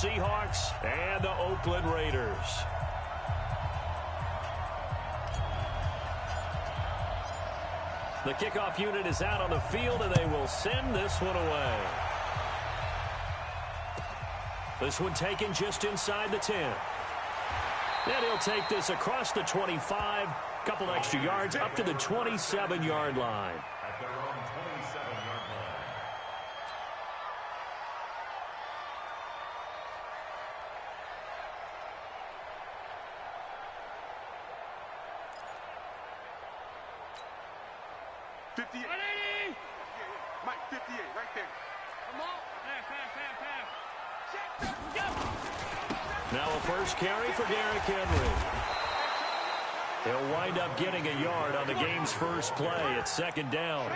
Seahawks and the Oakland Raiders. The kickoff unit is out on the field, and they will send this one away. This one taken just inside the 10. And he'll take this across the 25, couple extra yards up to the 27-yard line. At their own 27-yard line. Mike, 58, right there. Come on. Now a first carry for Derrick Henry. He'll wind up getting a yard on the game's first play. It's second down.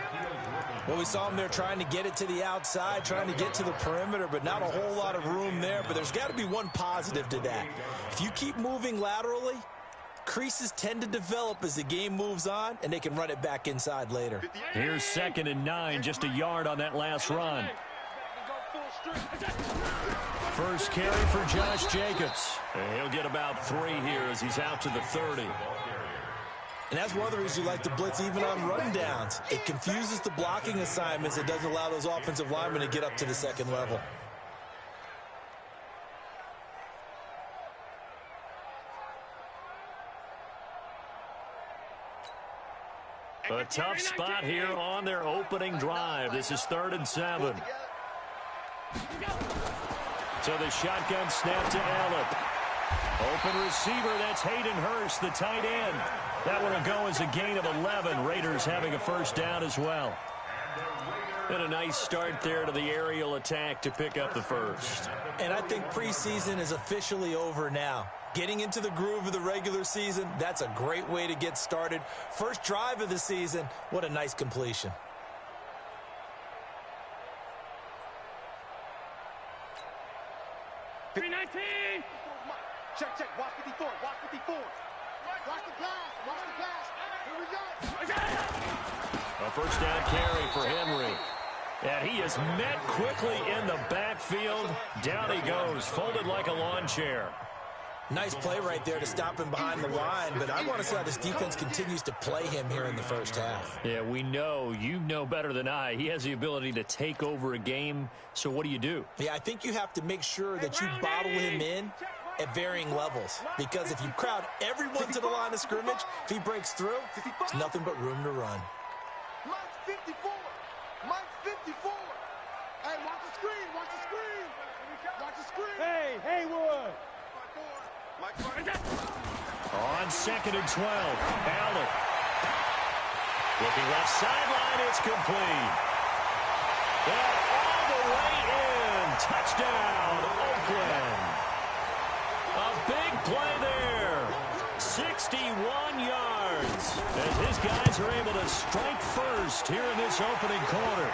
Well, we saw him there trying to get it to the outside, trying to get to the perimeter, but not a whole lot of room there. But there's got to be one positive to that. If you keep moving laterally, creases tend to develop as the game moves on, and they can run it back inside later. Here's 2nd and 9, just a yard on that last run. First carry for Josh Jacobs. And he'll get about 3 here as he's out to the 30. And that's one of the reasons you like to blitz even on run downs. It confuses the blocking assignments. It doesn't allow those offensive linemen to get up to the second level. A tough spot here on their opening drive. This is 3rd and 7. So the shotgun snap to Allen. Open receiver, that's Hayden Hurst, the tight end. That one will go as a gain of 11. Raiders having a first down as well. And a nice start there to the aerial attack to pick up the first. And I think preseason is officially over now. Getting into the groove of the regular season, that's a great way to get started. First drive of the season, what a nice completion. Check, watch 54, watch 54. Watch the pass, here we go. A first down carry for Henry. And he is met quickly in the backfield. Down he goes, folded like a lawn chair. Nice play right there to stop him behind the line, but I want to see how this defense continues to play him here in the first half. Yeah, we know. You know better than I. He has the ability to take over a game, so what do? Yeah, I think you have to make sure that you bottle him in at varying levels, because if you crowd everyone to the line of scrimmage, if he breaks through, there's nothing but room to run. Mike's 54. Mike's 54. Hey, watch the screen. Watch the screen. Watch the screen. Hey, Haywood. On 2nd and 12, Allen. Looking left sideline, it's complete. And all the way in. Touchdown, Oakland. A big play there. 61 yards. As his guys are able to strike first here in this opening quarter.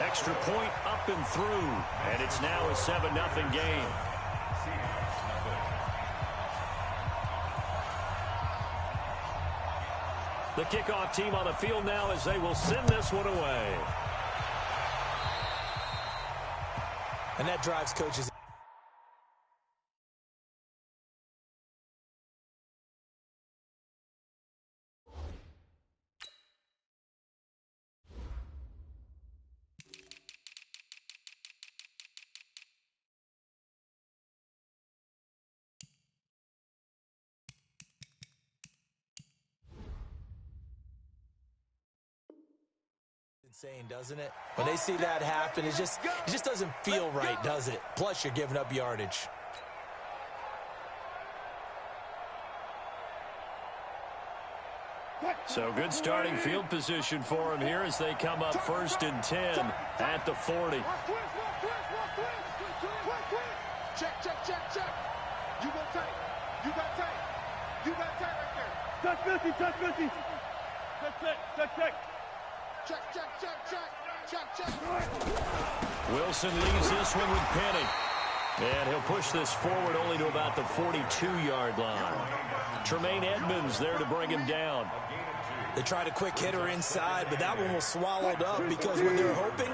Extra point up and through. And it's now a 7-0 game. The kickoff team on the field now as they will send this one away. And that drives coaches. Insane, doesn't it? When they see that happen, it just doesn't feel right, does it? Plus, you're giving up yardage. So good starting field position for him here as they come up 1st and 10 at the 40. Check. You got tight. You got tight right there. Touch 50. Check. Check. Wilson leaves this one with Penny. And he'll push this forward only to about the 42-yard line. Tremaine Edmonds there to bring him down. They tried a quick hitter inside, but that one was swallowed up because when they're hoping,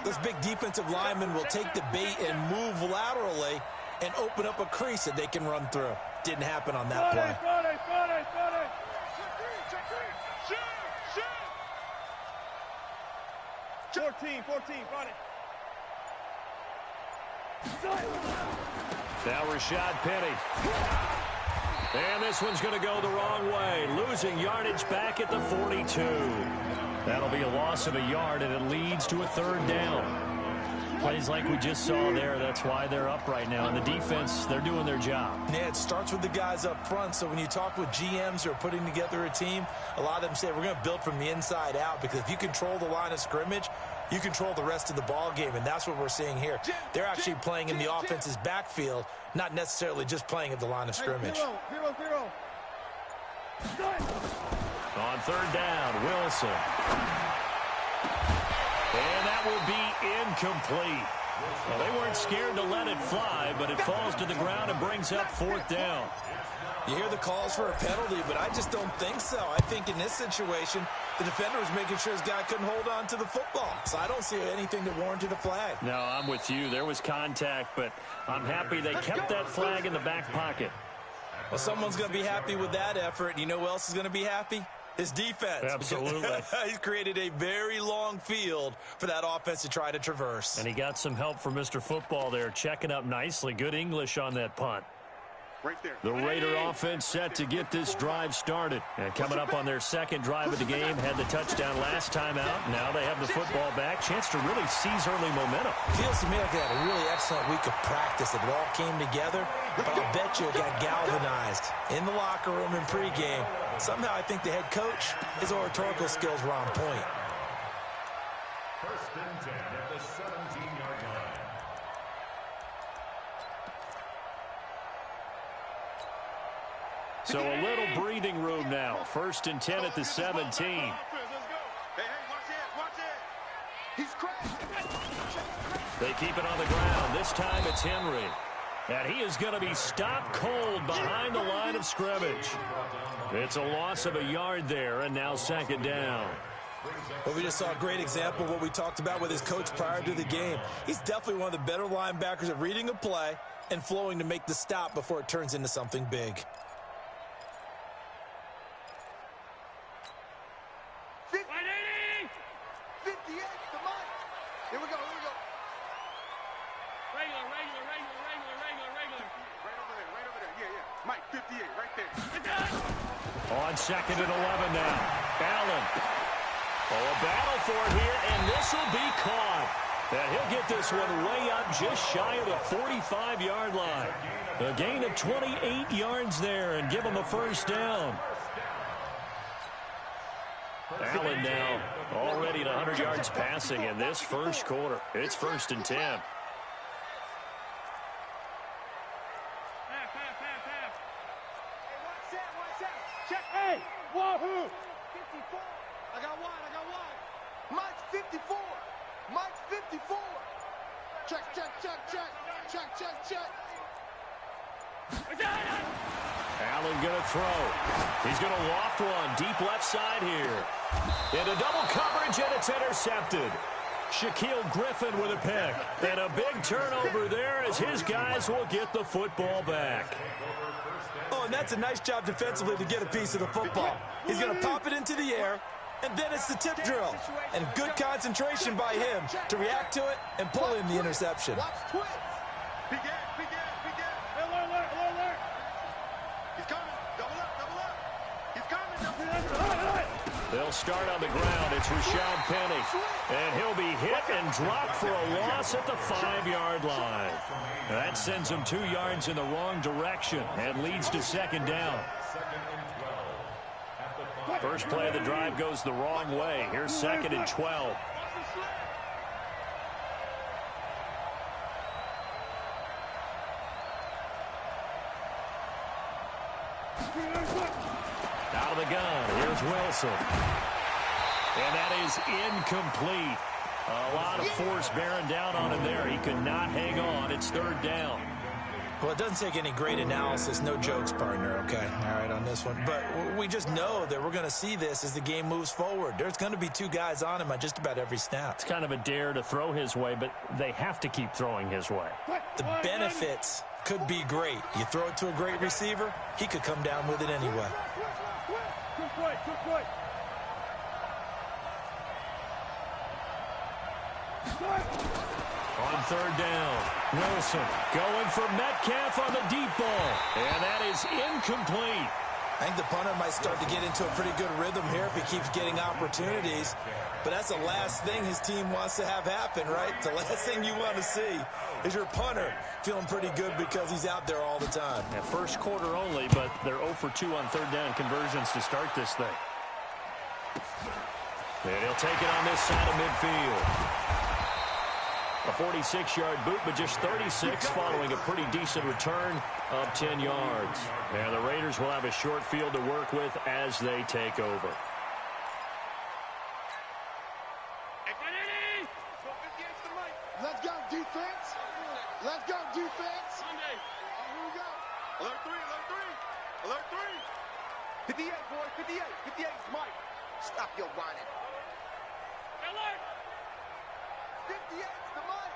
those big defensive linemen will take the bait and move laterally. and open up a crease that they can run through. Didn't happen on that play. Got it. Shoot. 14, got it. Now Rashad Penny. And this one's going to go the wrong way. Losing yardage back at the 42. That'll be a loss of a yard, and it leads to a third down. Plays like we just saw there. That's why they're up right now. And the defense, they're doing their job. Yeah, it starts with the guys up front. So when you talk with GMs who are putting together a team, a lot of them say we're going to build from the inside out, because if you control the line of scrimmage, you control the rest of the ball game, and that's what we're seeing here. They're actually playing in the offense's backfield, not necessarily just playing at the line of scrimmage. 0. On third down, Wilson. And that will be incomplete. Well, they weren't scared to let it fly, but it falls to the ground and brings up fourth down. You hear the calls for a penalty, but I just don't think so. I think in this situation, the defender was making sure his guy couldn't hold on to the football. So I don't see anything that warranted a flag. No, I'm with you. There was contact, but I'm happy they kept that flag in the back pocket. Well, someone's going to be happy with that effort. You know who else is going to be happy? His defense. Absolutely. He's created a very long field for that offense to try to traverse. And he got some help from Mr. Football there, checking up nicely. Good English on that punt. Right there. The Raider offense set to get this drive started. And coming up on their second drive of the game, had the touchdown last time out. Now they have the football back. Chance to really seize early momentum. Feels to me like they had a really excellent week of practice. It all came together, but I'll bet you it got galvanized in the locker room in pregame. Somehow I think the head coach, his oratorical skills were on point. First and 10 at the 17-yard line. So a little breathing room now. First and 10 at the 17. Let's go. Hey, watch it. He's crashed. They keep it on the ground. This time it's Henry. And he is going to be stopped cold behind the line of scrimmage. It's a loss of a yard there, and now second down. Well, we just saw a great example of what we talked about with his coach prior to the game. He's definitely one of the better linebackers at reading a play and flowing to make the stop before it turns into something big. 58, come on. Here we go. Regular. Right over there. Yeah. Mike, 58, right there. On second and 11 now. Allen. Oh, a battle for it here, and this will be caught. And he'll get this one way up just shy of the 45-yard line. A gain of 28 yards there and give him a first down. Allen now already at 100 yards passing in this first quarter. It's first and 10. Pass. Hey, watch that. Check. Hey, wahoo! 54. I got wide. Mike's 54. Check. Allen going to throw. He's going to loft one deep left side here. Into double coverage, and it's intercepted. Shaquille Griffin with a pick. And a big turnover there as his guys will get the football back. Oh, and that's a nice job defensively to get a piece of the football. He's going to pop it into the air, and then it's the tip drill. And good concentration by him to react to it and pull in the interception. Watch twist. Big ass. Alert. He's coming. Double up. He's coming. They'll start on the ground. It's Rashad Penny. And he'll be hit and dropped for a loss at the 5-yard line. That sends him 2 yards in the wrong direction and leads to second down. First play of the drive goes the wrong way. Here's second and 12. Out of the gun. Here's Wilson. And that is incomplete. A lot of force bearing down on him there. He could not hang on. It's third down. Well, it doesn't take any great analysis. No jokes, partner, okay? All right, on this one. But we just know that we're going to see this as the game moves forward. There's going to be 2 guys on him on just about every snap. It's kind of a dare to throw his way, but they have to keep throwing his way. The benefits could be great. You throw it to a great receiver, he could come down with it anyway. Good play, good play. On third down, Wilson going for Metcalf on the deep ball. And that is incomplete. I think the punter might start to get into a pretty good rhythm here if he keeps getting opportunities. But that's the last thing his team wants to have happen, right? The last thing you want to see is your punter feeling pretty good because he's out there all the time. Yeah, first quarter only, but they're 0 for 2 on third down conversions to start this thing. And he'll take it on this side of midfield. A 46-yard boot, but just 36 following a pretty decent return of 10 yards. And the Raiders will have a short field to work with as they take over. Let's go, defense. Let's go, defense. Here we go. Alert 3, alert 3. Alert 3. 58, boys, 58. 58 is Mike. Stop your whining. Alert. 58 is the Mike.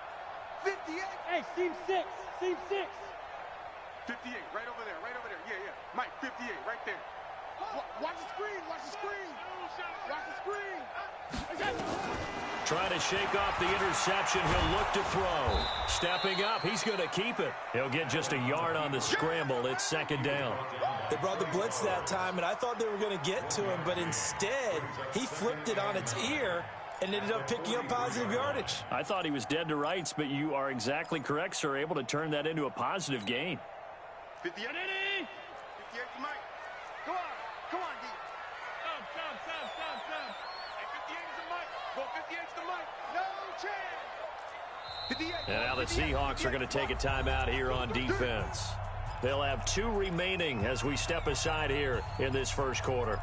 58. Hey, seam 6. Seam 6. 58, right over there, right over there. Yeah, yeah. Mike, 58, right there. Watch the screen, watch the screen. Watch the screen. Trying to shake off the interception. He'll look to throw. Stepping up. He's going to keep it. He'll get just a yard on the scramble. It's second down. They brought the blitz that time, and I thought they were going to get to him, but instead he flipped it on its ear and ended up picking up positive yardage. I thought he was dead to rights, but you are exactly correct, sir. Able to turn that into a positive gain. 58. 58 is Mike. Go on. Come on, D. Stop. Hey, 58 is the Mike. Go 58 is the Mike. No chance. 58. And now the Seahawks are going to take a timeout here on defense. They'll have 2 remaining as we step aside here in this first quarter.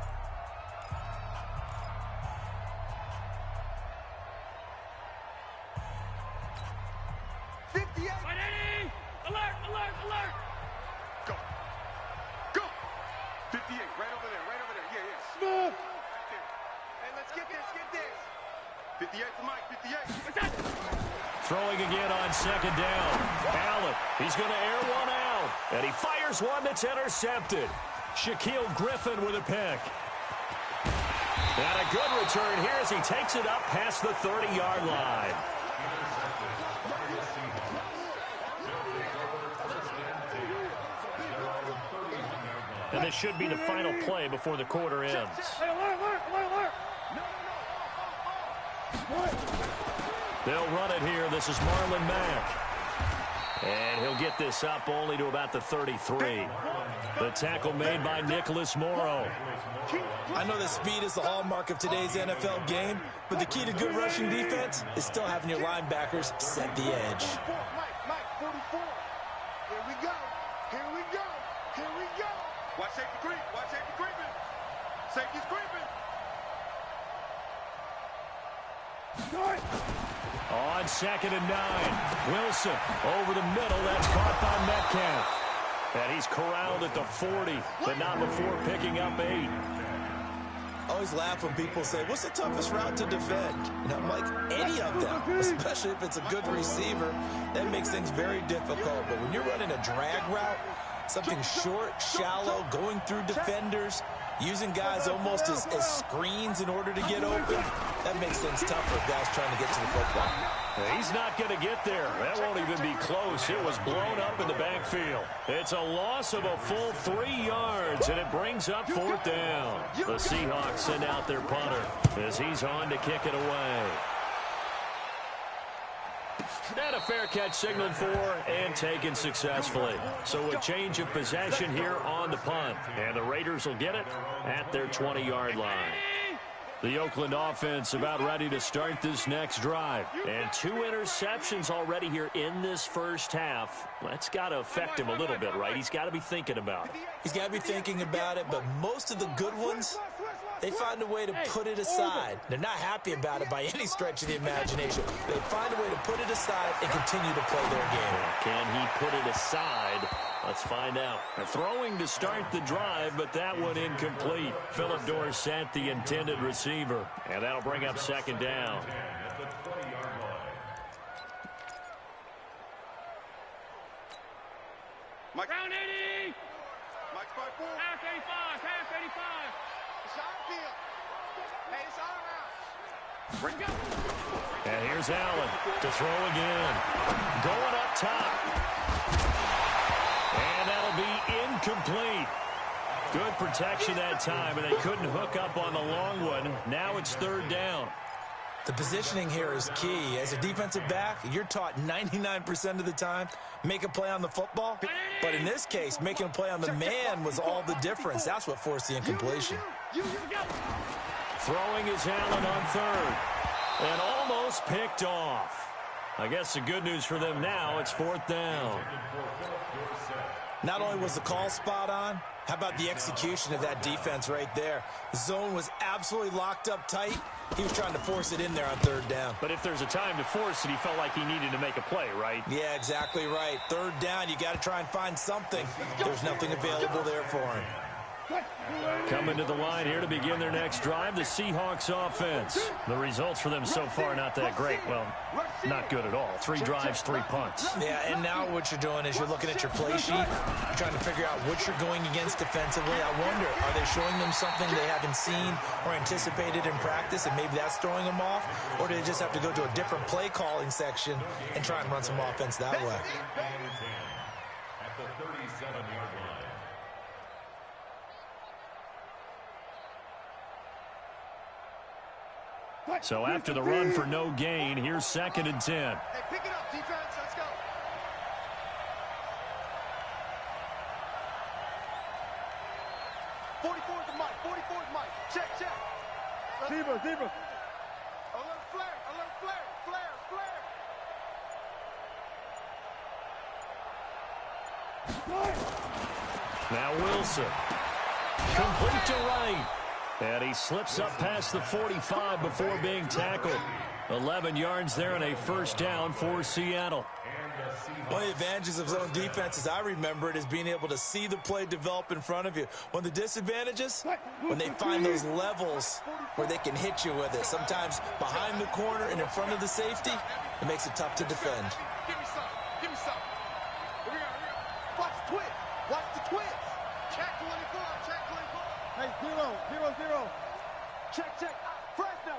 Go. 58, right over there. Yeah, yeah. Smooth. Hey, let's get this. 58 for Mike, 58. Throwing again on second down. Allen, he's going to air one out. And he fires one that's intercepted. Shaquille Griffin with a pick. And a good return here as he takes it up past the 30-yard line. And this should be the final play before the quarter ends. Hey, alert. They'll run it here. This is Marlon Mack. And he'll get this up only to about the 33. The tackle made by Nicholas Morrow. I know that speed is the hallmark of today's NFL game, but the key to good rushing defense is still having your linebackers set the edge. Mike, 44. Here we go. Watch safety creeping. Safety's creeping. On 2nd and 9. Wilson over the middle. That's caught by Metcalf. And he's corralled at the 40, but not before picking up 8. I always laugh when people say, what's the toughest route to defend? And I'm like, any of them, especially if it's a good receiver. That makes things very difficult. But when you're running a drag route, something short, shallow, going through defenders, using guys almost as screens in order to get open, that makes things tougher if guys trying to get to the football. He's not going to get there. That won't even be close. It was blown up in the backfield. It's a loss of a full 3 yards, and it brings up 4th down. The Seahawks send out their punter as he's on to kick it away. And a fair catch signaled for and taken successfully. So a change of possession here on the punt. And the Raiders will get it at their 20-yard line. The Oakland offense about ready to start this next drive. And 2 interceptions already here in this first half. That's got to affect him a little bit, right? He's got to be thinking about it. He's got to be thinking about it, but most of the good ones, they find a way to put it aside. They're not happy about it by any stretch of the imagination. They find a way to put it aside and continue to play their game. Can he put it aside? Let's find out. Throwing to start the drive, but that one incomplete. Philip Dorsett, the intended receiver. And that'll bring up 2nd down. Mike. Round 80. Mike's 5-4. Half 85. Half 85. It's our field. Hey, it's our house. Bring it. And here's Allen to throw again. Going up top. And that'll be incomplete. Good protection that time, and they couldn't hook up on the long one. Now it's third down. The positioning here is key. As a defensive back, you're taught 99% of the time, make a play on the football. But in this case, making a play on the man was all the difference. That's what forced the incompletion. Throwing is Allen on third. And almost picked off. I guess the good news for them now, it's fourth down. Not only was the call spot on, how about the execution of that defense right there? The zone was absolutely locked up tight. He was trying to force it in there on third down. But if there's a time to force it, he felt like he needed to make a play, right? Yeah, exactly right. Third down, you got to try and find something. There's nothing available there for him. Coming to the line here to begin their next drive, the Seahawks offense. The results for them so far not that great. Well, not good at all. 3 drives, 3 punts. Yeah, and now what you're doing is you're looking at your play sheet. You're trying to figure out what you're going against defensively. I wonder, are they showing them something they haven't seen or anticipated in practice, and maybe that's throwing them off? Or do they just have to go to a different play calling section and try and run some offense that way? At the 37-yard line. So after the run for no gain, here's 2nd and 10. Hey, pick it up, defense. Let's go. '44 to Mike. 44 to Mike. Check, check. Zebra. Alert flare. Alert flare. Flare. Now Wilson. Complete to right. And he slips up past the 45 before being tackled. 11 yards there and a first down for Seattle. One of the advantages of zone defense, as I remember it, is being able to see the play develop in front of you. One of the disadvantages, when they find those levels where they can hit you with it. Sometimes behind the corner and in front of the safety, it makes it tough to defend. Give me some. Here we go. Watch the twist. Watch the twist. Check 24. Hey, 0. Check. Fresno.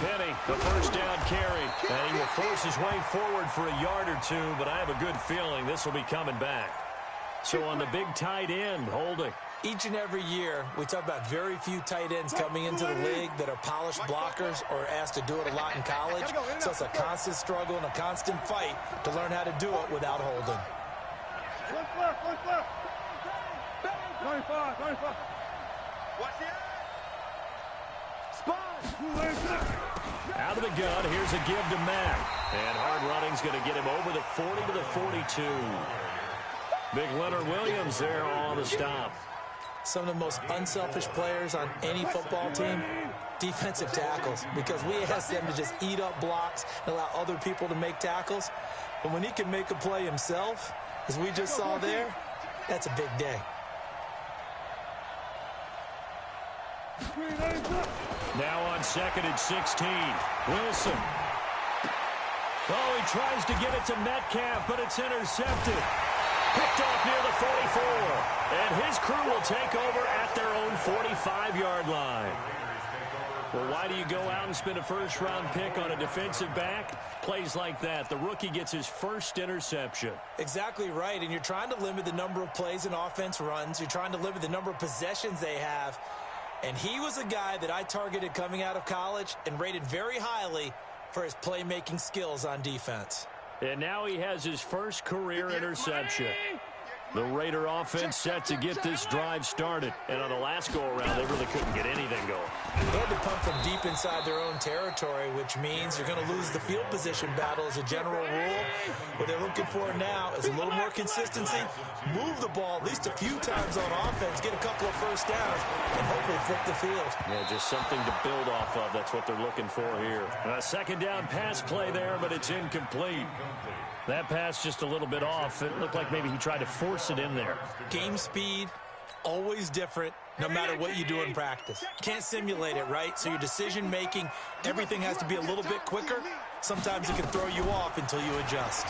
Penny, the first down carry. And he will force his way forward for a yard or two, but I have a good feeling this will be coming back. So on the big tight end, holding. Each and every year, we talk about very few tight ends coming into the league that are polished blockers or asked to do it a lot in college. So it's a constant struggle and a constant fight to learn how to do it without holding. Left. 95. Watch the eye. Spot. Out of the gun, here's a give to Mack. And hard running's going to get him over the 40 to the 42. Big Leonard Williams there on the stop. Some of the most unselfish players on any football team, defensive tackles, because we ask them to just eat up blocks and allow other people to make tackles. But when he can make a play himself, as we just saw there, that's a big day. Now on 2nd and 16. Wilson. Oh, he tries to get it to Metcalf, but it's intercepted. Picked off near the 44. And his crew will take over at their own 45-yard line. Well, why do you go out and spend a first-round pick on a defensive back? Plays like that. The rookie gets his first interception. Exactly right, and you're trying to limit the number of plays and offense runs. You're trying to limit the number of possessions they have. And he was a guy that I targeted coming out of college and rated very highly for his playmaking skills on defense. And now he has his first career interception. The Raider offense set to get this drive started. And on the last go-around, they really couldn't get anything going. They had to pump from deep inside their own territory, which means you're going to lose the field position battle as a general rule. What they're looking for now is a little more consistency, move the ball at least a few times on offense, get a couple of first downs, and hopefully flip the field. Yeah, just something to build off of. That's what they're looking for here. A second down pass play there, but it's incomplete. That pass just a little bit off. It looked like maybe he tried to force it in there. Game speed, always different, no matter what you do in practice. Can't simulate it, right? So your decision-making, everything has to be a little bit quicker. Sometimes it can throw you off until you adjust.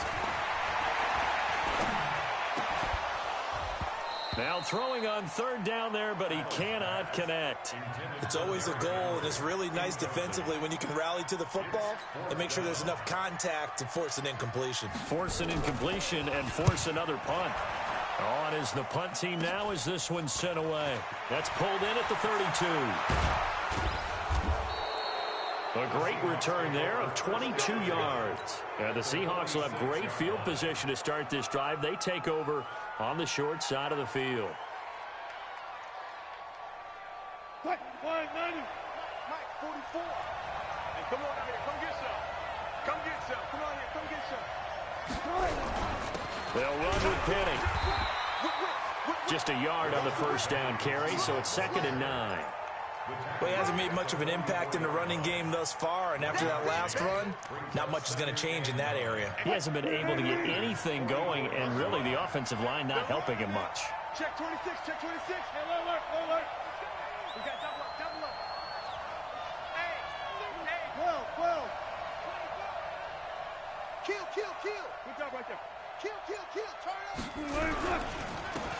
Now throwing on third down there, but he cannot connect. It's always a goal, and it's really nice defensively when you can rally to the football and make sure there's enough contact to force an incompletion. Force an incompletion and force another punt. On is the punt team now as this one's sent away. That's pulled in at the 32. A great return there of 22 yards. And the Seahawks will have great field position to start this drive. They take over on the short side of the field. Mike, 90. Mike, 44. Hey, come on out here. Come get some. Come get some. Come on here. Come get some. They'll run with Penny. Just a yard on the first down carry, so it's 2nd and 9. Well, he hasn't made much of an impact in the running game thus far, and after that last run, not much is going to change in that area. He hasn't been able to get anything going, and really the offensive line not helping him much. Check 26. Check 26. Hey, low alert, low alert. We got double up. Double up. Hey. 12. Kill. Good job right there. Kill. Turn up.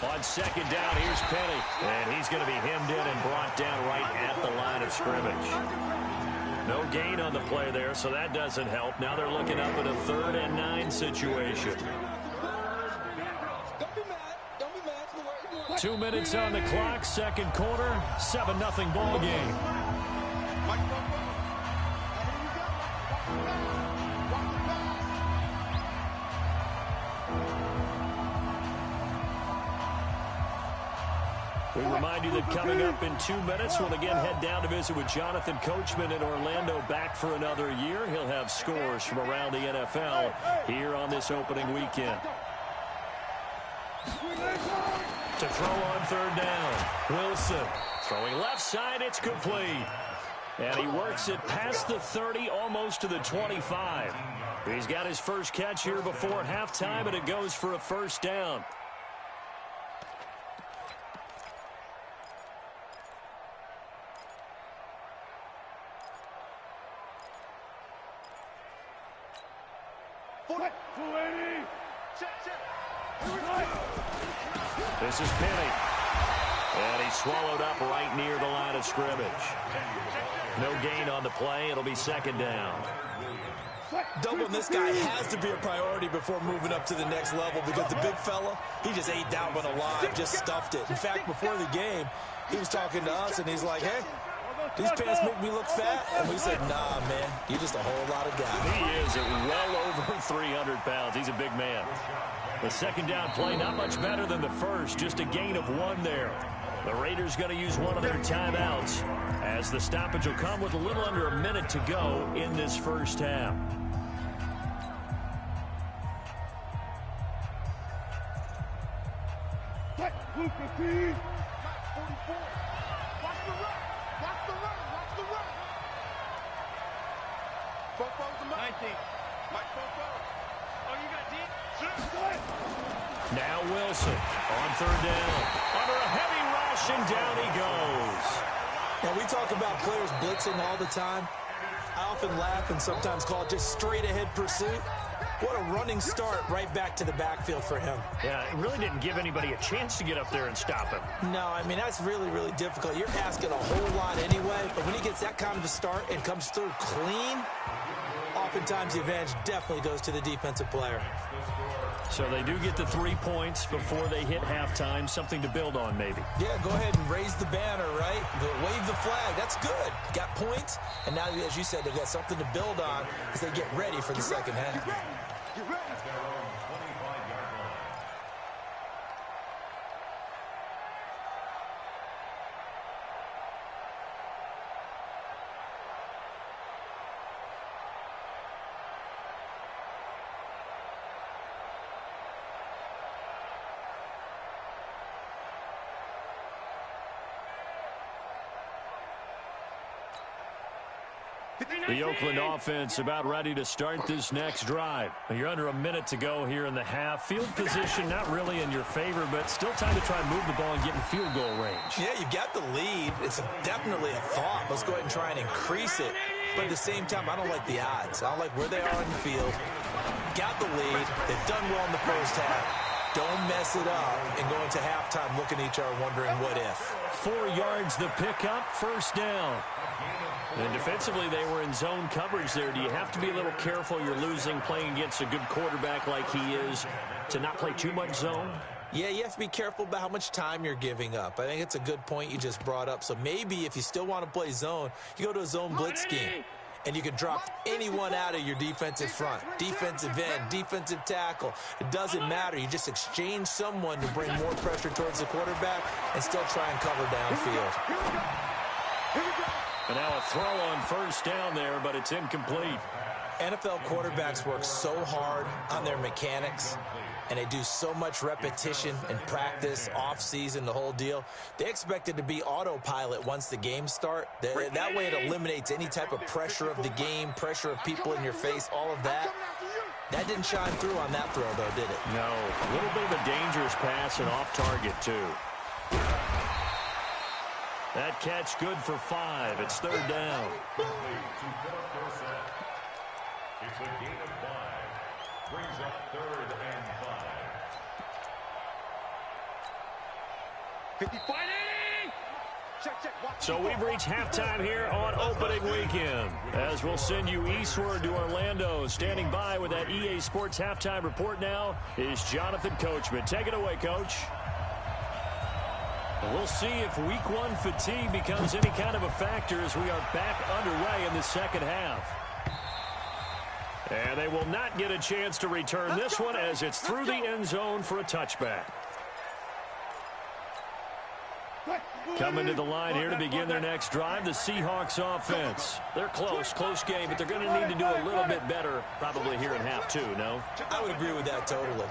On 2nd down, here's Penny. And he's going to be hemmed in and brought down right at the line of scrimmage. No gain on the play there, so that doesn't help. Now they're looking up at a 3rd and 9 situation. Don't be mad. 2 minutes on the clock, 2nd quarter, 7-0 ball game. Mike, here we go. Watch the pass. We remind you that coming up in 2 minutes, we'll again head down to visit with Jonathan Coachman in Orlando, back for another year. He'll have scores from around the NFL here on this opening weekend. To throw on 3rd down, Wilson throwing left side, it's complete. And he works it past the 30, almost to the 25. He's got his first catch here before halftime, and it goes for a 1st down. This is Penny. And he's swallowed up right near the line of scrimmage. No gain on the play. It'll be 2nd down. Doubling this guy has to be a priority before moving up to the next level because the big fella, he just ate that one alive, just stuffed it. In fact, before the game, he was talking to us, and he's like, hey, these pants make me look fat. And we said, nah, man, you're just a whole lot of guy. He is at well over 300 pounds. He's a big man. The 2nd down play, not much better than the first, just a gain of 1 there. The Raiders going to use one of their timeouts as the stoppage will come with a little under a minute to go in this first half. Luke, 15. 44. Watch the run. Fofo's the Mike. 19. Mike Fofo. Oh, you got deep? Now Wilson on 3rd down. Under a heavy rush, and down he goes. Now, we talk about players blitzing all the time. I often laugh and sometimes call it just straight-ahead pursuit. What a running start right back to the backfield for him. Yeah, it really didn't give anybody a chance to get up there and stop him. No, I mean, that's really, really difficult. You're asking a whole lot anyway, but when he gets that kind of a start and comes through clean, oftentimes the advantage definitely goes to the defensive player. So they do get the 3 points before they hit halftime, something to build on maybe. Yeah, go ahead and raise the banner, right? Wave the flag. That's good. Got points, and now, as you said, they've got something to build on as they get ready for the second half. Get ready. The Oakland offense about ready to start this next drive. You're under a minute to go here in the half. Field position not really in your favor, but still time to try and move the ball and get in field goal range. Yeah, you've got the lead. It's definitely a thought. Let's go ahead and try and increase it. But at the same time, I don't like the odds. I don't like where they are in the field. Got the lead. They've done well in the first half. Don't mess it up and go into halftime looking at each other wondering what if. 4 yards the pickup, first down. And defensively, they were in zone coverage there. Do you have to be a little careful? You're losing playing against a good quarterback like he is to not play too much zone? Yeah, you have to be careful about how much time you're giving up. I think it's a good point you just brought up. So maybe if you still want to play zone, you go to a zone blitz scheme. And you can drop anyone out of your defensive front. Defensive end, defensive tackle. It doesn't matter. You just exchange someone to bring more pressure towards the quarterback and still try and cover downfield. And now a throw on first down there, but it's incomplete. NFL quarterbacks work so hard on their mechanics, and they do so much repetition and practice, off-season, the whole deal. They expect it to be autopilot once the games start. That way it eliminates any type of pressure of the game, pressure of people in your face, all of that. That didn't shine through on that throw, though, did it? No. A little bit of a dangerous pass and off target, too. That catch good for 5. It's third down. It's a gain of 5. Brings up 3rd and 5. 55. Check. So we've reached halftime here on opening weekend. As we'll send you eastward to Orlando. Standing by with that EA Sports halftime report now is Jonathan Coachman. Take it away, Coach. We'll see if week 1 fatigue becomes any kind of a factor as we are back underway in the second half. And they will not get a chance to return this one as it's through the end zone for a touchback. Coming to the line here to begin their next drive, the Seahawks offense. They're close game, but they're going to need to do a little bit better probably here in half 2, no? I would agree with that totally.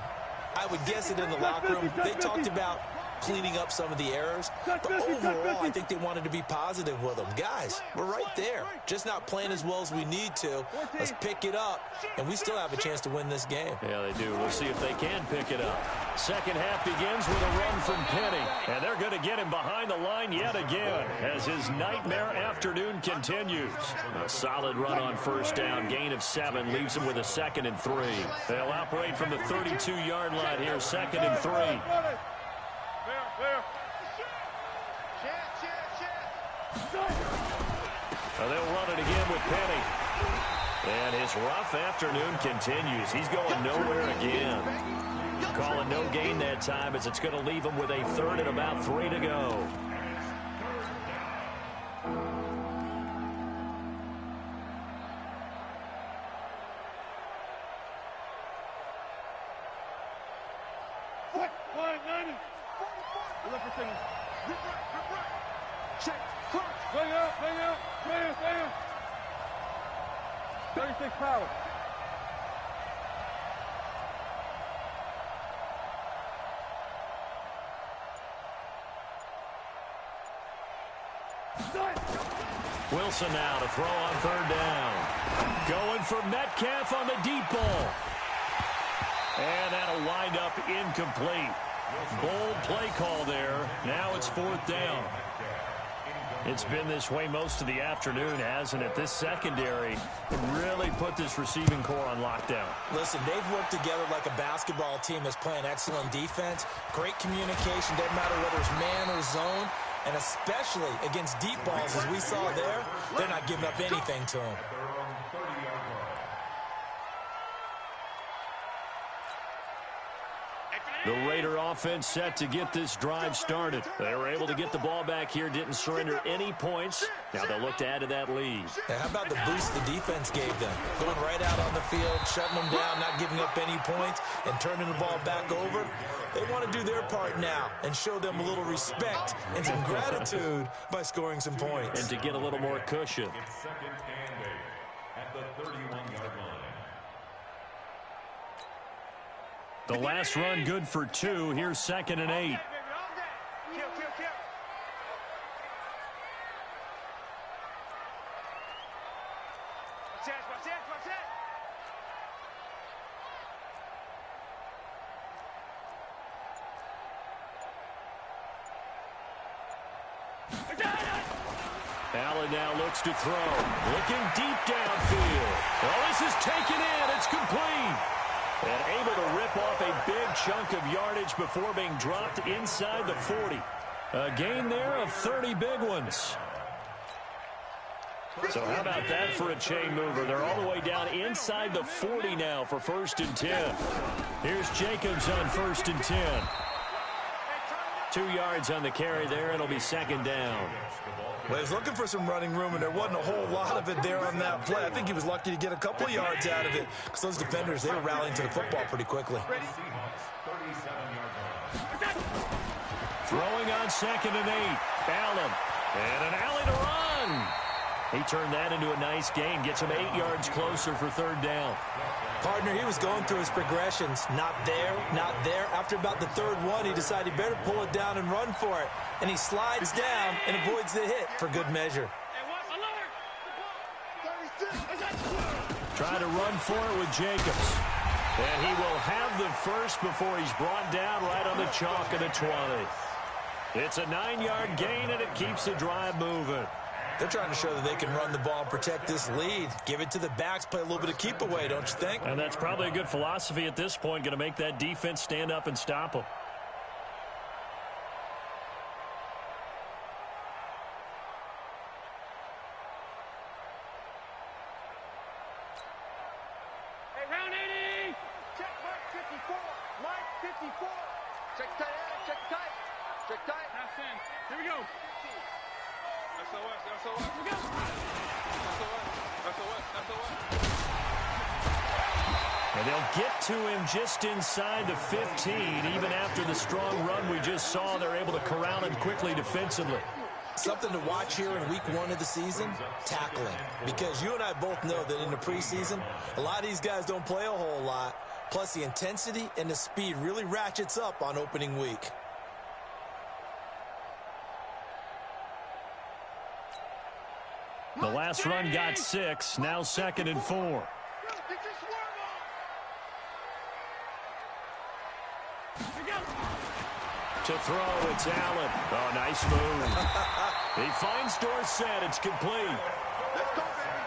I would guess it in the locker room. They talked about cleaning up some of the errors, but overall I think they wanted to be positive with them. Guys, we're right there, just not playing as well as we need to. Let's pick it up, and we still have a chance to win this game. Yeah, they do. We'll see if they can pick it up. Second half begins with a run from Penny, and they're going to get him behind the line yet again as his nightmare afternoon continues. A solid run on first down, gain of 7, leaves him with a 2nd and 3. They'll operate from the 32-yard line here, 2nd and 3. They'll run it again with Penny. And his rough afternoon continues. He's going nowhere again. Calling no gain that time as it's going to leave him with a 3rd and about 3 to go. Bang out. 36 power. Wilson now to throw on 3rd down. Going for Metcalf on the deep ball. And that'll wind up incomplete. Bold play call there. Now it's 4th down. It's been this way most of the afternoon, hasn't it? This secondary really put this receiving core on lockdown. Listen, they've worked together like a basketball team that's playing excellent defense. Great communication, doesn't matter whether it's man or zone. And especially against deep balls, as we saw there, they're not giving up anything to them. The Raider offense set to get this drive started. They were able to get the ball back here, didn't surrender any points. Now they'll look to add to that lead. Now, how about the boost the defense gave them? Going right out on the field, shutting them down, not giving up any points, and turning the ball back over. They want to do their part now and show them a little respect and some gratitude by scoring some points. And to get a little more cushion. It's 2nd and 8 at the 31-yard line. The last run good for 2. Here's 2nd and 8. Allen now looks to throw. Looking deep downfield. Well, this is taken in. It's complete. And able to rip off a big good chunk of yardage before being dropped inside the 40. A gain there of 30 big ones. So how about that for a chain mover? They're all the way down inside the 40 now for 1st and 10. Here's Jacobs on 1st and 10. 2 yards on the carry there. It'll be 2nd down. Well, he was looking for some running room, and there wasn't a whole lot of it there on that play. I think he was lucky to get a couple of yards out of it because those defenders, they were rallying to the football pretty quickly. Throwing on 2nd and 8. Allen. And an alley to run. He turned that into a nice gain. Gets him 8 yards closer for 3rd down. Partner, he was going through his progressions. Not there, not there. After about the 3rd one, he decided he better pull it down and run for it. And he slides down and avoids the hit for good measure. Trying to run for it with Jacobs. And he will have the first before he's brought down right on the chalk of the 20. It's a 9-yard gain, and it keeps the drive moving. They're trying to show that they can run the ball and protect this lead. Give it to the backs, play a little bit of keep away, don't you think? And that's probably a good philosophy at this point, going to make that defense stand up and stop them. Hey, round 80! Check Mike 54. Mike 54. Check tight, check tight. Check tight. Half in. Here we go. SOS. Here we go. SOS. And they'll get to him just inside the 15. Even after the strong run we just saw, they're able to corral him quickly defensively. Something to watch here in week 1 of the season, tackling. Because you and I both know that in the preseason, a lot of these guys don't play a whole lot. Plus, the intensity and the speed really ratchets up on opening week. The last run got 6. Now 2nd and 4. To throw, it's Allen. Oh, nice move. He finds Dorsett. It's complete.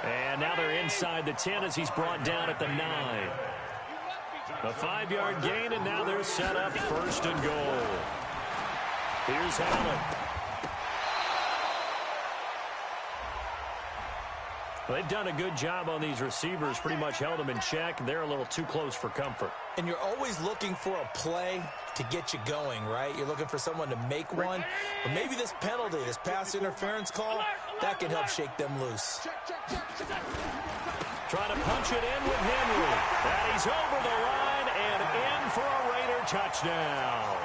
And now they're inside the 10 as he's brought down at the 9. A 5-yard gain, and now they're set up 1st and goal. Here's Allen. They've done a good job on these receivers, pretty much held them in check. They're a little too close for comfort. And you're always looking for a play to get you going, right? You're looking for someone to make one. But maybe this penalty, this pass interference call, that can help shake them loose. Trying to punch it in with Henry. And he's over the line and in for a Raider touchdown.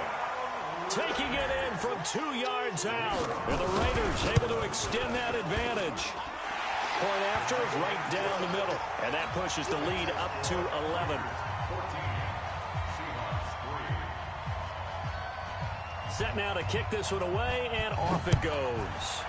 Taking it in from 2 yards out. And the Raiders able to extend that advantage. Point after is right down the middle. And that pushes the lead up to 11. Set now to kick this one away, and off it goes.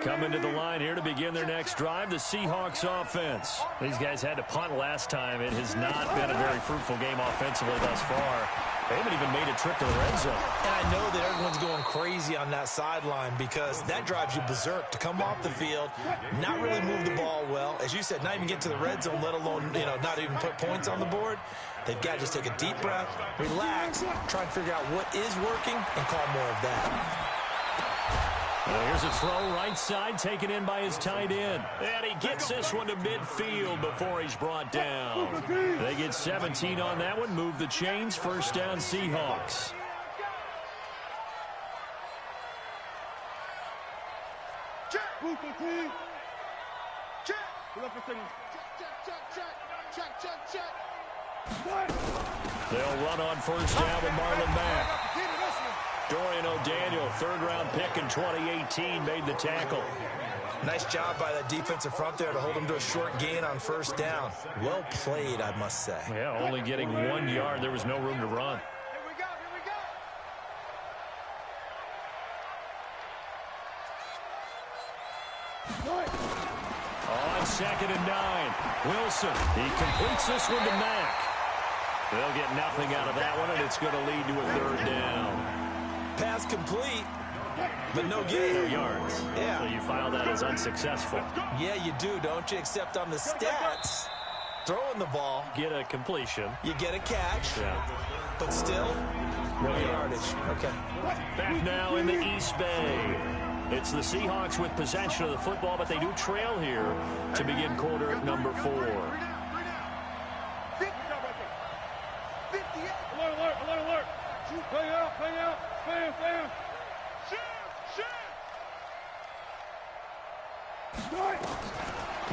Coming to the line here to begin their next drive, the Seahawks offense. These guys had to punt last time. It has not been a very fruitful game offensively thus far. They haven't even made a trip to the red zone. And I know that everyone's going crazy on that sideline because that drives you berserk to come off the field, not really move the ball well. As you said, not even get to the red zone, let alone, not even put points on the board. They've got to just take a deep breath, relax, try and figure out what is working, and call more of that. Well, here's a throw right side, taken in by his tight end. And he gets this one to midfield before he's brought down. They get 17 on that one, move the chains, 1st down Seahawks. Check. They'll run on 1st down with Marlon Mack. Dorian O'Daniel, 3rd-round pick in 2018, made the tackle. Nice job by that defensive front there to hold him to a short gain on 1st down. Well played, I must say. Yeah, only getting 1 yard. There was no room to run. Here we go. On 2nd and 9, Wilson. He completes this one to Mack. They'll get nothing out of that one, and it's going to lead to a 3rd down. complete, but no gain. No yards. Yeah. So you file that as unsuccessful. Yeah, you do, don't you? Except on the stats, throwing the ball, Get a completion. you get a catch, Yeah. but still, no yardage. Okay. Back now in the East Bay. It's the Seahawks with possession of the football, but they do trail here to begin quarter number 4. Alert, alert, alert, alert. Play out, play out. Play, play out.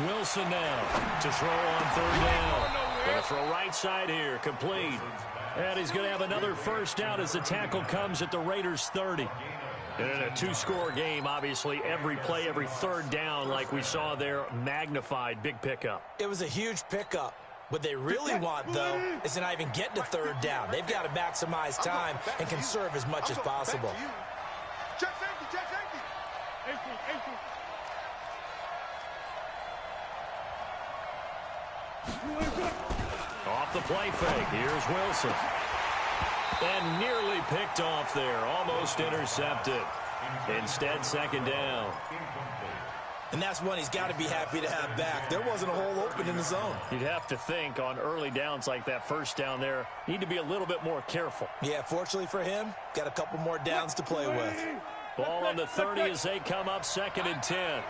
Wilson now to throw on 3rd down. Going to throw right side here, complete. And he's going to have another first down as the tackle comes at the Raiders' 30. And in a 2-score game, obviously, every play, every 3rd down, like we saw there, magnified, big pickup. It was a huge pickup. What they really want, though, is to not even get to 3rd down. They've got to maximize time and conserve as much as possible. Check safety, check safety. 18. Off the play fake, here's Wilson. And nearly picked off there, almost intercepted. Instead, 2nd down. And that's one he's got to be happy to have back. There wasn't a hole open in the zone. You'd have to think on early downs like that, first down there, need to be a little bit more careful. Yeah, fortunately for him, got a couple more downs to play with. Ball on the 30 as they come up 2nd and 10.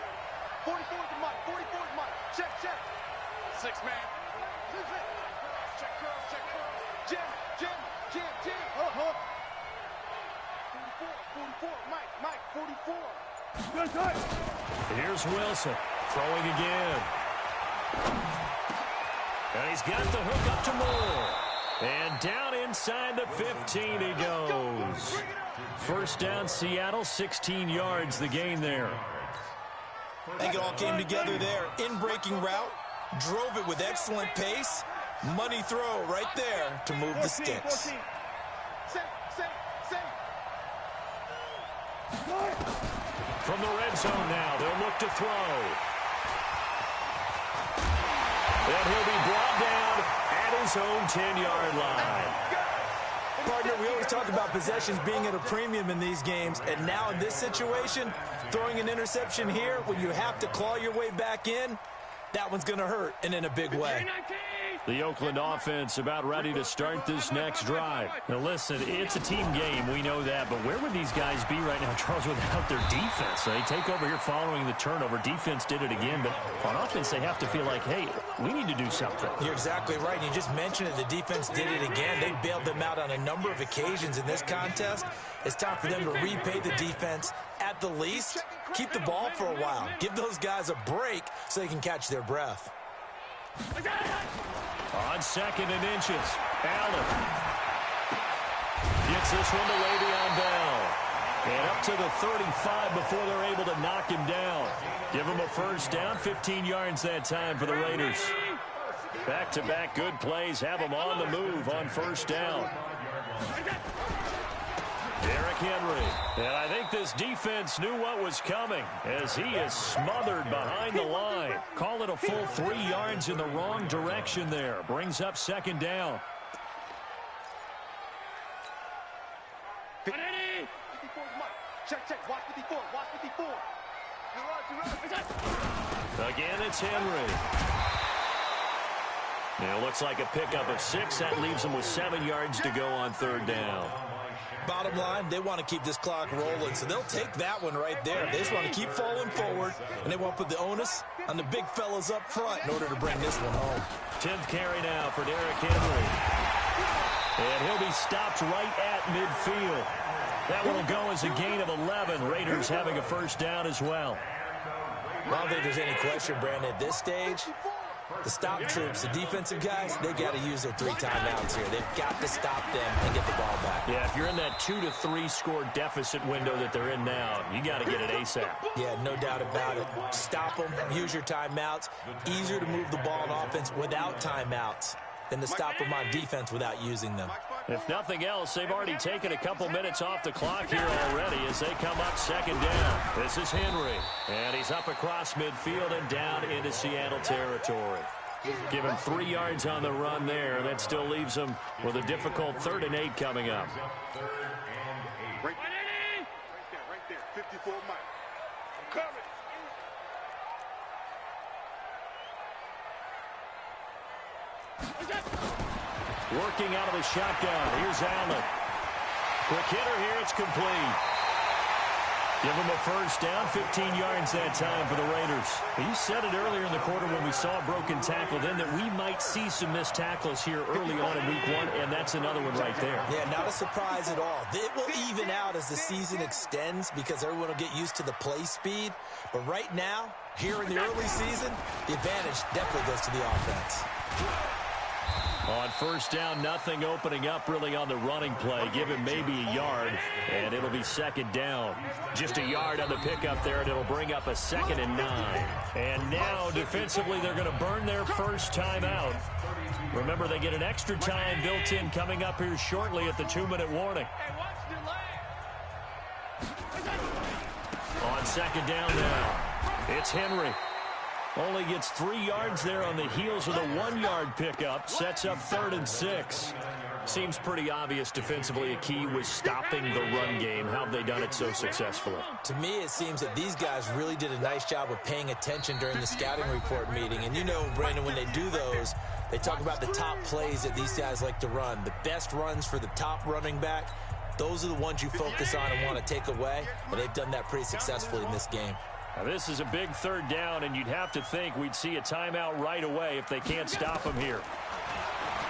44 to Mike, 44 to Mike. Check, check. 6 man. Check curl, check curl. Jam, jam, jam, jam. 44, 44. Mike, 44. Good, good. Here's Wilson throwing again. And he's got the hook up to Moore. And down inside the 15 he goes. First down, Seattle, 16 yards the gain there. I think it all came together there. In-breaking route, drove it with excellent pace. Money throw right there to move the sticks. 14. Safe. From the red zone now, they'll look to throw. And he'll be brought down at his own 10-yard line. Partner, we always talk about possessions being at a premium in these games, and now in this situation, throwing an interception here when you have to claw your way back in, that one's going to hurt, and in a big way. The Oakland offense about ready to start this next drive. Now listen, it's a team game, we know that, but where would these guys be right now, Charles, without their defense? They take over here following the turnover. Defense did it again, but on offense they have to feel like, hey, we need to do something. You're exactly right. You just mentioned it. The defense did it again. They bailed them out on a number of occasions in this contest. It's time for them to repay the defense at the least. Keep the ball for a while. Give those guys a break so they can catch their breath. On 2nd and inches, Allen gets this one away beyond Bell. And up to the 35 before they're able to knock him down. Give him a first down, 15 yards that time for the Raiders. Back-to-back good plays have them on the move on first down. Derrick Henry. And I think this defense knew what was coming as he is smothered behind the line. Call it a full 3 yards in the wrong direction there. Brings up 2nd down. 54 to Mike. Check. Watch 54. Watch 54. Again, it's Henry. Now, it looks like a pickup of 6. That leaves them with 7 yards to go on 3rd down. Bottom line, they want to keep this clock rolling, so they'll take that one right there. They just want to keep falling forward, and they want to put the onus on the big fellas up front in order to bring this one home. 10th carry now for Derrick Henry. And he'll be stopped right at midfield. That one will go as a gain of 11. Raiders having a first down as well. I don't think there's any question, Brandon, at this stage. The stop troops, the defensive guys, they got to use their 3 timeouts here. They've got to stop them and get the ball back. Yeah, if you're in that 2 to 3 score deficit window that they're in now, you got to get it ASAP. Yeah, no doubt about it. Stop them, use your timeouts. Easier to move the ball on offense without timeouts than to stop them on defense without using them. If nothing else, they've already taken a couple minutes off the clock here already as they come up 2nd down. This is Henry, and he's up across midfield and down into Seattle territory. Give him 3 yards on the run there. That still leaves him with a difficult 3rd and 8 coming up. 54 Mike. I'm coming. Working out of the shotgun. Here's Allen. Quick hitter here. It's complete. Give him a first down, 15 yards that time for the Raiders. You said it earlier in the quarter when we saw a broken tackle then that we might see some missed tackles here early on in week one, and that's another one right there. Yeah, not a surprise at all. It will even out as the season extends because everyone will get used to the play speed. But right now, here in the early season, the advantage definitely goes to the offense. On first down, nothing opening up really on the running play. Give him maybe a yard, and it'll be second down. Just a yard on the pickup there, and it'll bring up a 2nd and 9. And now, defensively, they're going to burn their first time out. Remember, they get an extra time built in coming up here shortly at the 2-minute warning. On second down now, it's Henry. Only gets 3 yards there on the heels of the 1-yard pickup. Sets up 3rd and 6. Seems pretty obvious defensively a key was stopping the run game. How have they done it so successfully? To me, it seems that these guys really did a nice job of paying attention during the scouting report meeting. And you know, Brandon, when they do those, they talk about the top plays that these guys like to run. The best runs for the top running back, those are the ones you focus on and want to take away. And they've done that pretty successfully in this game. Now, this is a big 3rd down, and you'd have to think we'd see a timeout right away if they can't stop him here.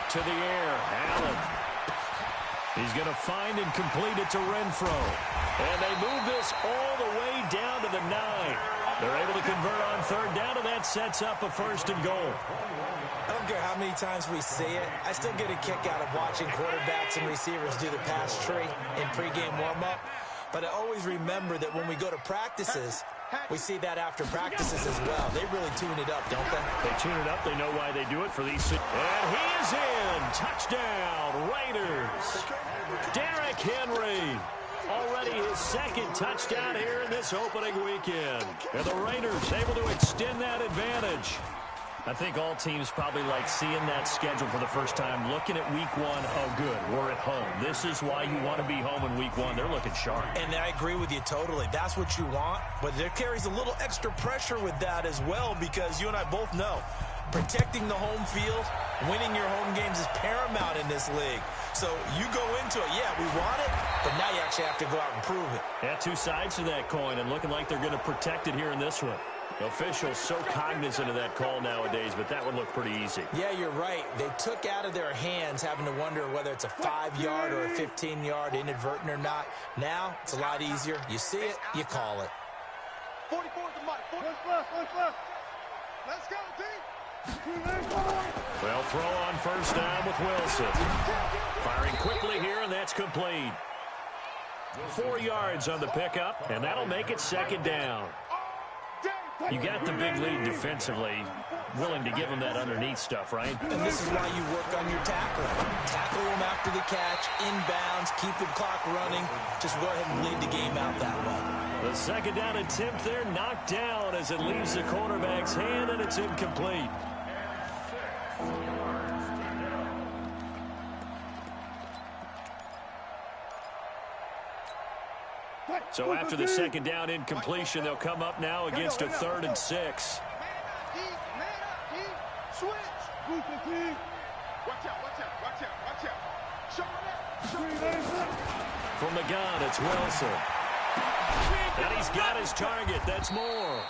To the air, Allen. He's going to find and complete it to Renfro. And they move this all the way down to the 9. They're able to convert on 3rd down, and that sets up a 1st and goal. I don't care how many times we say it. I still get a kick out of watching quarterbacks and receivers do the pass tree in pregame warm-up. But I always remember that when we go to practices, we see that after practices as well. They really tune it up, don't they? They tune it up. They know why they do it for these. And he is in. Touchdown, Raiders. Derrick Henry. Already his 2nd touchdown here in this opening weekend. And the Raiders able to extend that advantage. I think all teams probably like seeing that schedule for the first time, looking at week one. Oh, good, we're at home. This is why you want to be home in week one. They're looking sharp. And I agree with you totally. That's what you want. But there carries a little extra pressure with that as well because you and I both know protecting the home field, winning your home games is paramount in this league. So you go into it, yeah, we want it, but now you actually have to go out and prove it. Yeah, 2 sides to that coin, and looking like they're going to protect it here in this one. Officials so cognizant of that call nowadays, but that would look pretty easy. Yeah, you're right. They took out of their hands having to wonder whether it's a 5-yard or a 15-yard inadvertent or not. Now, it's a lot easier. You see it, you call it. 44 to Mike. 40. Let's go, team. Well, throw on first down with Wilson. Firing quickly here, and that's complete. 4 yards on the pickup, and that'll make it 2nd down. You got the big lead defensively. Willing to give them that underneath stuff, right? And this is why you work on your tackling. Tackle them after the catch, inbounds, keep the clock running. Just go ahead and lead the game out that way. The 2nd down attempt there knocked down as it leaves the quarterback's hand, and it's incomplete. So after the 2nd down incompletion, they'll come up now against a 3rd and 6. Switch. Watch out. From the gun, it's Wilson. And he's got his target. That's Moore.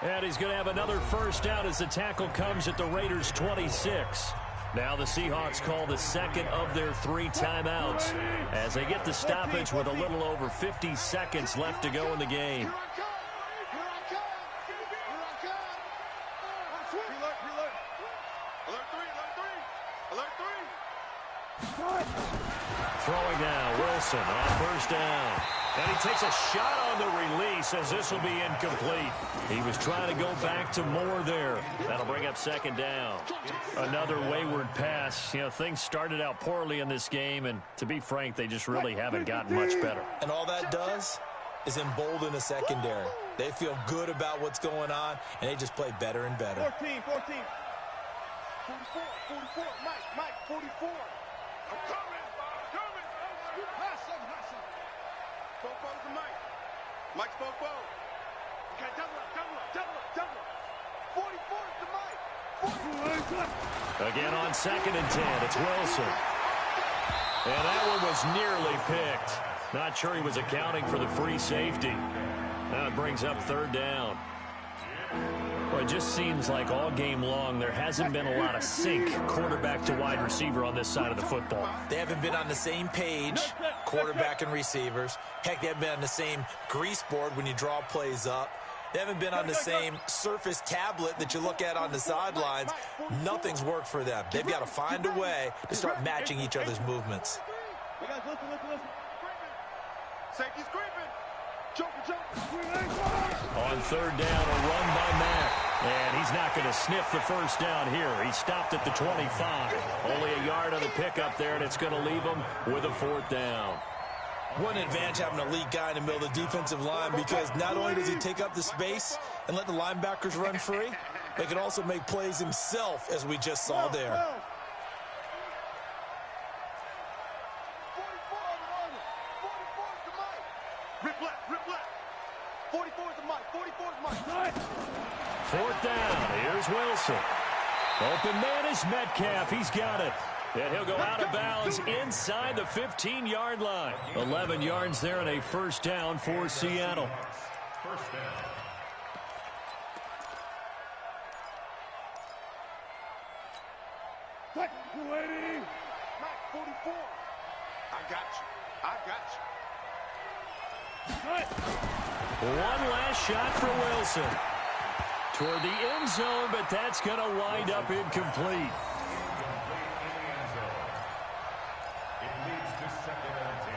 And he's going to have another first down as the tackle comes at the Raiders' 26. Now the Seahawks call the 2nd of their 3 timeouts as they get the stoppage with a little over 50 seconds left to go in the game. Throwing now, Wilson on first down. And he takes a shot on the release as this will be incomplete. He was trying to go back to Moore there. That'll bring up 2nd down. Another wayward pass. You know, things started out poorly in this game, and to be frank, they just really haven't gotten much better. And all that does is embolden the secondary. They feel good about what's going on, and they just play better and better. 14. 44, Mike, 44. I'm coming. Go forward to Mike. Mike spoke well. Okay, double up. 44 is the Mike. Again on 2nd and 10, it's Wilson. And that one was nearly picked. Not sure he was accounting for the free safety. Now it brings up 3rd down. Well, it just seems like all game long there hasn't been a lot of sync quarterback to wide receiver on this side of the football. They haven't been on the same page, quarterback and receivers. Heck, they haven't been on the same grease board when you draw plays up. They haven't been on the same Surface tablet that you look at on the sidelines. Nothing's worked for them. They've got to find a way to start matching each other's movements. Listen. Safety's creeping. Joker. On 3rd down, a run by Mack. And he's not going to sniff the first down here. He stopped at the 25. Only a yard on the pickup there, and it's going to leave him with a 4th down. What an advantage having an elite guy in the middle of the defensive line, because not only does he take up the space and let the linebackers run free, but he can also make plays himself, as we just saw there. 44 is the Mike. 4th down. Here's Wilson. Open man is Metcalf. He's got it. And he'll go out of bounds inside the 15-yard line. 11 yards there and a 1st down for Seattle. 1st down. Waiting. Mike, 44. I got you. One last shot for Wilson. Toward the end zone, but that's going to wind up incomplete. It leads to 2nd and 10.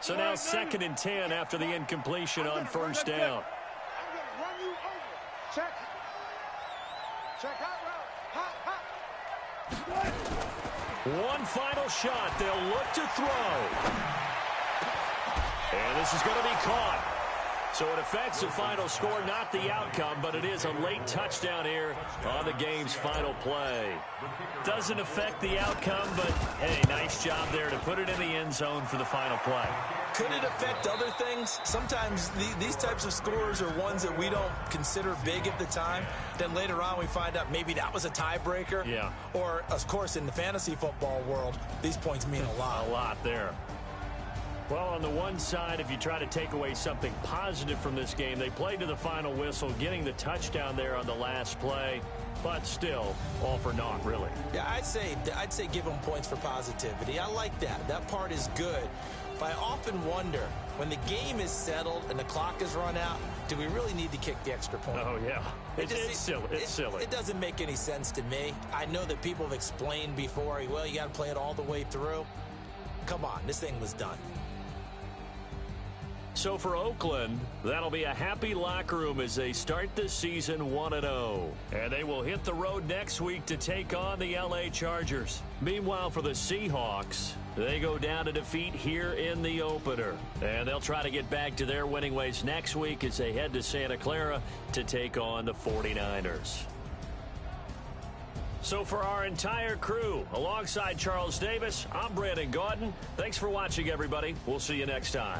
So now 2nd and 10 after the incompletion on 1st down. I'm going to run you over. Check hot route. Hot. One final shot. They'll look to throw. And this is going to be caught. So it affects the final score, not the outcome, but it is a late touchdown here on the game's final play. Doesn't affect the outcome, but, hey, nice job there to put it in the end zone for the final play. Could it affect other things? Sometimes these types of scores are ones that we don't consider big at the time. Then later on we find out maybe that was a tiebreaker. Yeah. Or, of course, in the fantasy football world, these points mean a lot. A lot there. Well, on the one side, if you try to take away something positive from this game, they played to the final whistle, getting the touchdown there on the last play, but still, all for naught, really. Yeah, I'd say give them points for positivity. I like that. That part is good. But I often wonder, when the game is settled and the clock is run out, do we really need to kick the extra point? Oh, yeah. It's silly. It's silly. It doesn't make any sense to me. I know that people have explained before, well, you got to play it all the way through. Come on, this thing was done. So for Oakland, that'll be a happy locker room as they start the season 1-0. And they will hit the road next week to take on the LA Chargers. Meanwhile, for the Seahawks, they go down to defeat here in the opener. And they'll try to get back to their winning ways next week as they head to Santa Clara to take on the 49ers. So for our entire crew, alongside Charles Davis, I'm Brandon Gaudin. Thanks for watching, everybody. We'll see you next time.